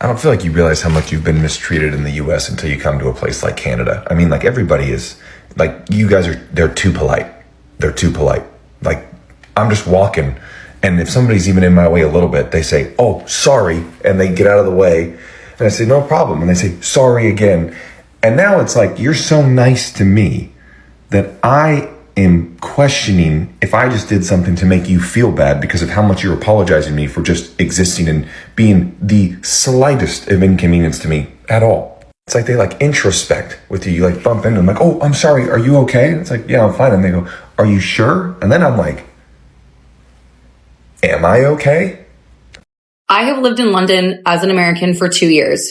I don't feel like you realize how much you've been mistreated in the US until you come to a place like Canada. I mean, like, everybody is, like, you guys are, they're too polite. They're too polite. Like, I'm just walking, and if somebody's even in my way a little bit, they say, oh, sorry, and they get out of the way. And I say, no problem. And they say, sorry again. And now it's like, you're so nice to me that I am questioning if I just did something to make you feel bad because of how much you're apologizing to me for just existing and being the slightest of inconvenience to me at all. It's like they like introspect with you. You like bump into them like, oh, I'm sorry. Are you okay? And it's like, yeah, I'm fine. And they go, are you sure? And then I'm like, am I okay? I have lived in London as an American for 2 years.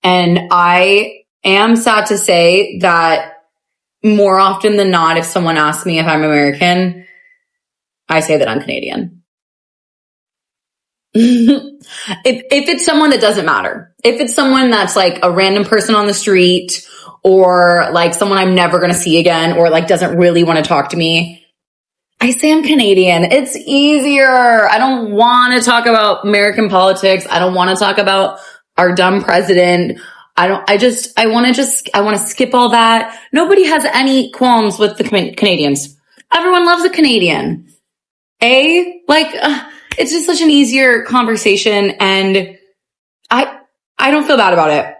And I am sad to say that more often than not, if someone asks me if I'm American, I say that I'm Canadian. if it's someone that doesn't matter, if it's someone that's like a random person on the street or like someone I'm never going to see again or like doesn't really want to talk to me, I say I'm Canadian. It's easier. I don't want to talk about American politics. I don't want to talk about our dumb president. I want to skip all that. Nobody has any qualms with the Canadians. Everyone loves a Canadian. It's just such an easier conversation, and I don't feel bad about it.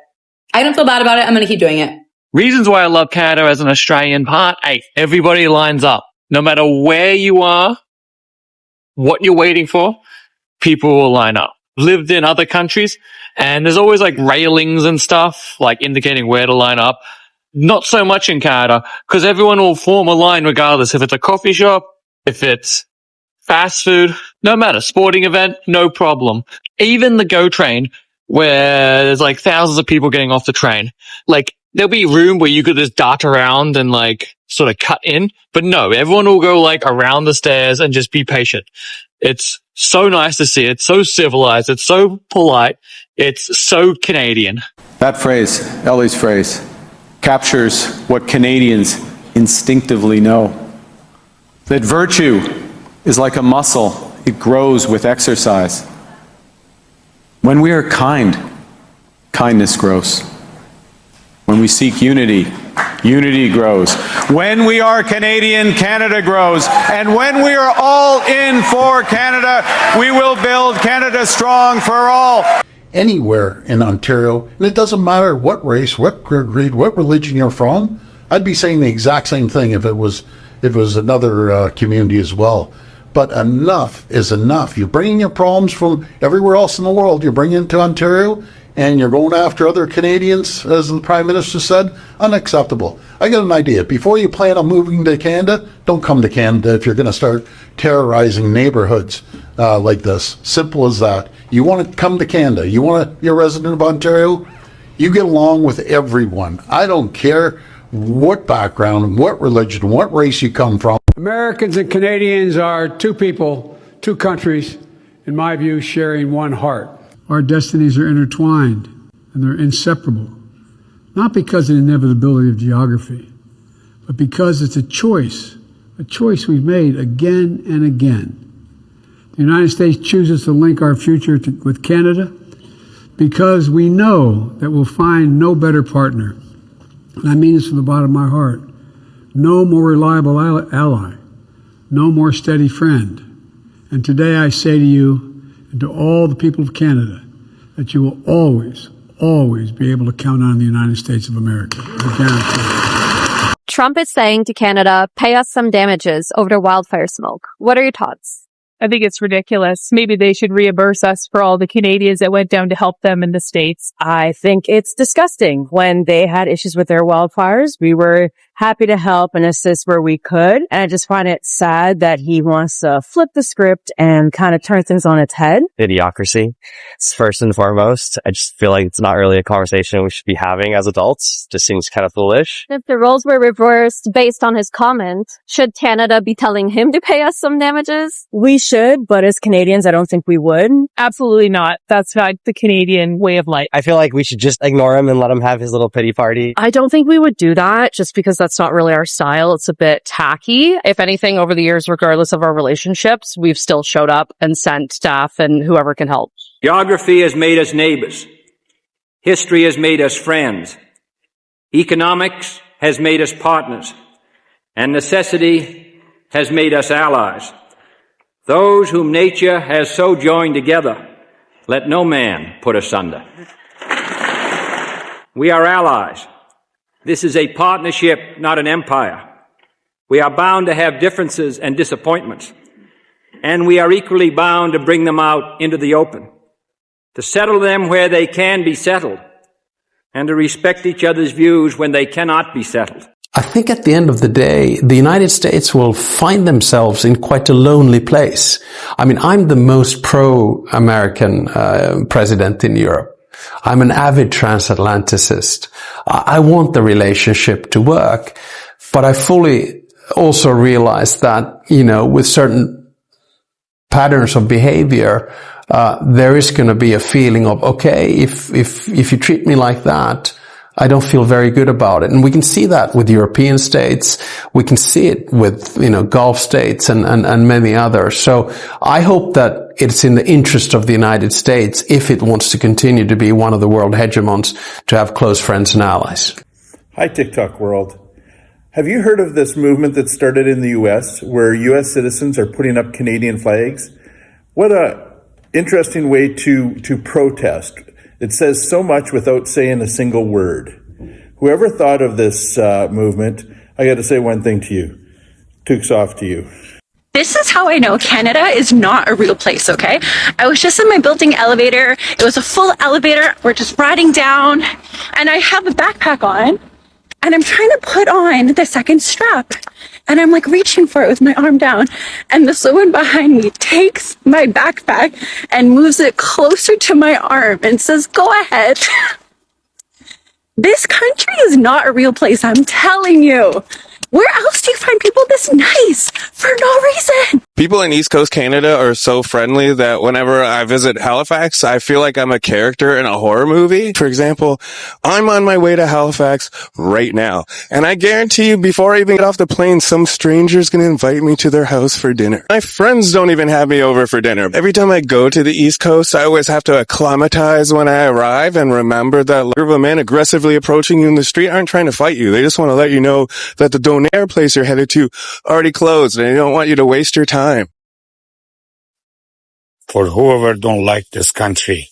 I don't feel bad about it. I'm going to keep doing it. Reasons why I love Canada as an Australian part. Hey, everybody lines up. No matter where you are, what you're waiting for, people will line up. Lived in other countries, and there's always like railings and stuff, like indicating where to line up. Not so much in Canada, because everyone will form a line regardless if it's a coffee shop, if it's fast food, no matter, sporting event, no problem. Even the GO train, where there's like thousands of people getting off the train, like there'll be room where you could just dart around and like sort of cut in, but no, everyone will go like around the stairs and just be patient. It's so nice to see. It's so civilized. It's so polite. It's so Canadian. That phrase, Ellie's phrase, captures what Canadians instinctively know. That virtue is like a muscle. It grows with exercise. When we are kind, kindness grows. When we seek unity, unity grows. When we are Canadian, Canada grows. And when we are all in for Canada, we will build Canada strong for all. Anywhere in Ontario, and it doesn't matter what race, what creed, what religion you're from, I'd be saying the exact same thing if it was another community as well. But enough is enough. You're bringing your problems from everywhere else in the world, you're bringing it to Ontario, and you're going after other Canadians, as the Prime Minister said. Unacceptable. I got an idea. Before you plan on moving to Canada, don't come to Canada if you're going to start terrorizing neighborhoods like this. Simple as that. You want to come to Canada. You want to be a resident of Ontario. You get along with everyone. I don't care what background, what religion, what race you come from. Americans and Canadians are two people, two countries, in my view, sharing one heart. Our destinies are intertwined, and they're inseparable, not because of the inevitability of geography, but because it's a choice we've made again and again. The United States chooses to link our future with Canada because we know that we'll find no better partner. And I mean this from the bottom of my heart. No more reliable ally, no more steady friend. And today I say to you and to all the people of Canada that you will always, always be able to count on the United States of America. I guarantee it. Trump is saying to Canada, pay us some damages over the wildfire smoke. What are your thoughts? I think it's ridiculous. Maybe they should reimburse us for all the Canadians that went down to help them in the States. I think it's disgusting. When they had issues with their wildfires, we were happy to help and assist where we could. And I just find it sad that he wants to flip the script and kind of turn things on its head. Idiocracy, first and foremost. I just feel like it's not really a conversation we should be having as adults. It just seems kind of foolish. If the roles were reversed based on his comment, should Canada be telling him to pay us some damages? We should, but as Canadians, I don't think we would. Absolutely not. That's not the Canadian way of life. I feel like we should just ignore him and let him have his little pity party. I don't think we would do that just because that's not really our style. It's a bit tacky. If anything, over the years, regardless of our relationships, we've still showed up and sent staff and whoever can help. Geography has made us neighbors. History has made us friends. Economics has made us partners. And necessity has made us allies. Those whom nature has so joined together, let no man put asunder. We are allies. This is a partnership, not an empire. We are bound to have differences and disappointments. And we are equally bound to bring them out into the open, to settle them where they can be settled, and to respect each other's views when they cannot be settled. I think at the end of the day, the United States will find themselves in quite a lonely place. I mean, I'm the most pro-American president in Europe. I'm an avid transatlanticist. I want the relationship to work, but I fully also realize that, with certain patterns of behavior, there is going to be a feeling of, okay, if you treat me like that, I don't feel very good about it. And we can see that with European states. We can see it with, Gulf states and many others. So I hope that it's in the interest of the United States, if it wants to continue to be one of the world hegemons, to have close friends and allies. Hi, TikTok world. Have you heard of this movement that started in the U.S. where U.S. citizens are putting up Canadian flags? What a interesting way to protest. It says so much without saying a single word. Whoever thought of this movement, I got to say one thing to you. Took's off to you. This is how I know Canada is not a real place, okay? I was just in my building elevator. It was a full elevator. We're just riding down, and I have a backpack on, and I'm trying to put on the second strap. And I'm like reaching for it with my arm down. And this woman behind me takes my backpack and moves it closer to my arm and says, "Go ahead." This country is not a real place, I'm telling you. Where else do you find people this nice for no reason? People in East Coast Canada are so friendly that whenever I visit Halifax, I feel like I'm a character in a horror movie. For example, I'm on my way to Halifax right now, and I guarantee you before I even get off the plane, some stranger's going to invite me to their house for dinner. My friends don't even have me over for dinner. Every time I go to the East Coast, I always have to acclimatize when I arrive and remember that a group of men aggressively approaching you in the street aren't trying to fight you. They just want to let you know that the Donair place you're headed to already closed, and they don't want you to waste your time. For whoever don't like this country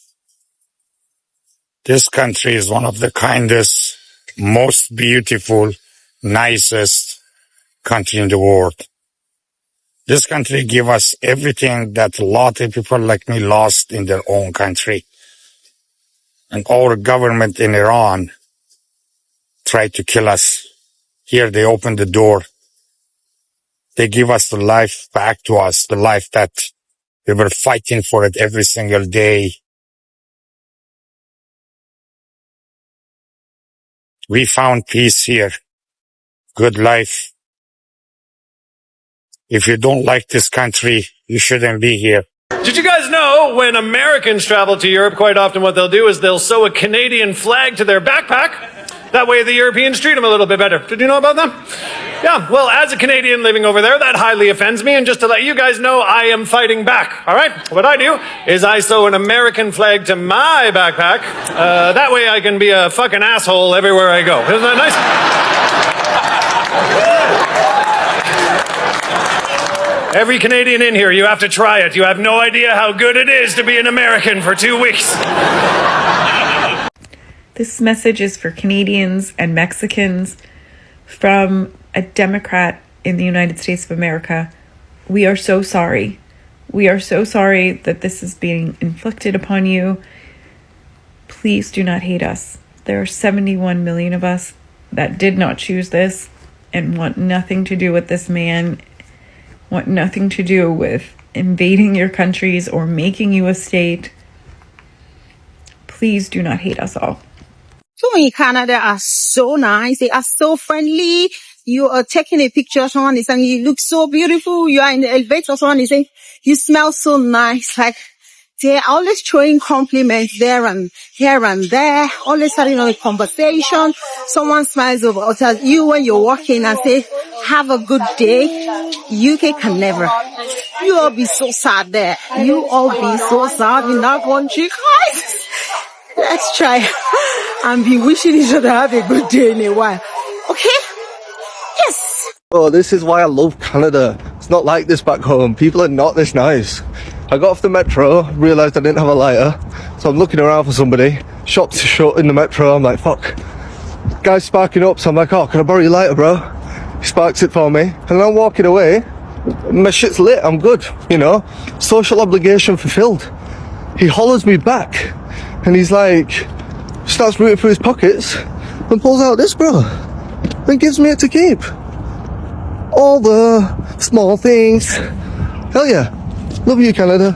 is one of the kindest, most beautiful, nicest country in the world. This country give us everything that a lot of people like me lost in their own country. And our government in Iran tried to kill us. Here they open the door. They give us the life back to us, the life that we were fighting for it every single day. We found peace here. Good life. If you don't like this country, you shouldn't be here. Did you guys know when Americans travel to Europe, quite often what they'll do is they'll sew a Canadian flag to their backpack? That way the Europeans treat them a little bit better. Did you know about that? Yeah, well, as a Canadian living over there, that highly offends me. And just to let you guys know, I am fighting back. All right? What I do is I sew an American flag to my backpack. That way I can be a fucking asshole everywhere I go. Isn't that nice? Every Canadian in here, you have to try it. You have no idea how good it is to be an American for 2 weeks. This message is for Canadians and Mexicans from a Democrat in the United States of America. We are so sorry. We are so sorry that this is being inflicted upon you. Please do not hate us. There are 71 million of us that did not choose this and want nothing to do with this man, want nothing to do with invading your countries or making you a state. Please do not hate us all. So in Canada are so nice. They are so friendly. You are taking a picture, someone is saying, you look so beautiful. You are in the elevator, someone is saying, you smell so nice. Like, they're always showing compliments there and here and there, always having a conversation. Someone smiles over at you when you're walking and say, have a good day. UK can never. You all be so sad there. You all be so sad in that country, guys. Let's try and be wishing each other have a good day in a while. Okay? Yes. Oh, this is why I love Canada. It's not like this back home. People are not this nice. I got off the metro, realised I didn't have a lighter, so I'm looking around for somebody. Shops are shut in the metro. I'm like, fuck. Guy's sparking up, so I'm like, oh, can I borrow your lighter, bro? He sparks it for me, and then I'm walking away. My shit's lit, I'm good, you know? Social obligation fulfilled. He hollers me back, and he's like, starts rooting through his pockets, and pulls out this, bro, and gives me it to keep. All the small things. Hell yeah. Love you, Canada.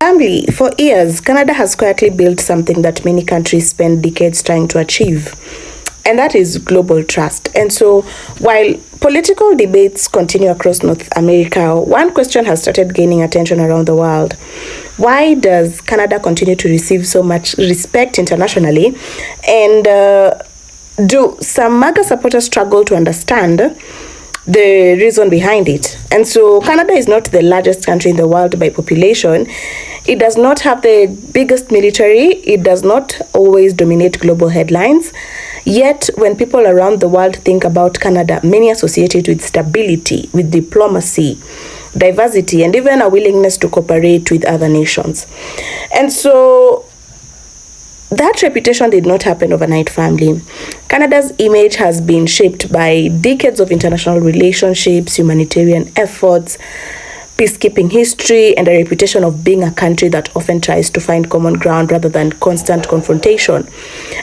Family, for years, Canada has quietly built something that many countries spend decades trying to achieve, and that is global trust. And so, while political debates continue across North America, one question has started gaining attention around the world. Why does Canada continue to receive so much respect internationally? And do some MAGA supporters struggle to understand the reason behind it? And so Canada is not the largest country in the world by population. It does not have the biggest military. It does not always dominate global headlines. Yet, when people around the world think about Canada, many associate it with stability, with diplomacy, diversity, and even a willingness to cooperate with other nations. And so that reputation did not happen overnight, family. Canada's image has been shaped by decades of international relationships, humanitarian efforts, peacekeeping history, and a reputation of being a country that often tries to find common ground rather than constant confrontation.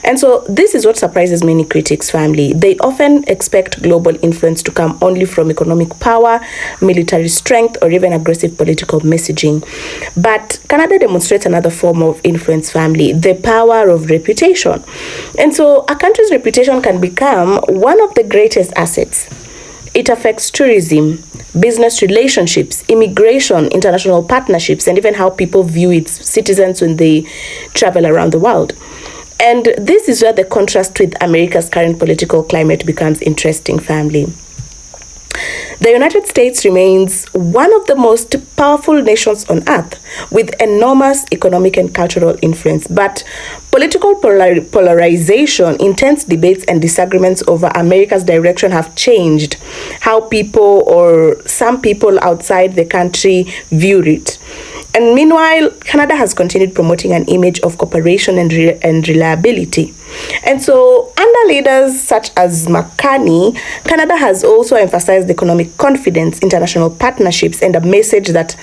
And so this is what surprises many critics, family. They often expect global influence to come only from economic power, military strength, or even aggressive political messaging. But Canada demonstrates another form of influence, family, the power of reputation. And so a country's reputation can become one of the greatest assets. It affects tourism, business relationships, immigration, international partnerships, and even how people view its citizens when they travel around the world. And this is where the contrast with America's current political climate becomes interesting, family. The United States remains one of the most powerful nations on earth with enormous economic and cultural influence. But political polarization, intense debates, and disagreements over America's direction have changed how people or some people outside the country view it. And meanwhile, Canada has continued promoting an image of cooperation and reliability. And so, under leaders such as McCartney, Canada has also emphasized economic confidence, international partnerships, and a message that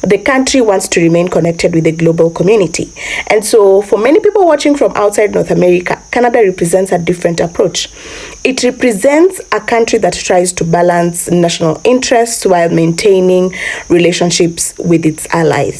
the country wants to remain connected with the global community. And so, for many people watching from outside North America, Canada represents a different approach. It represents a country that tries to balance national interests while maintaining relationships with its allies.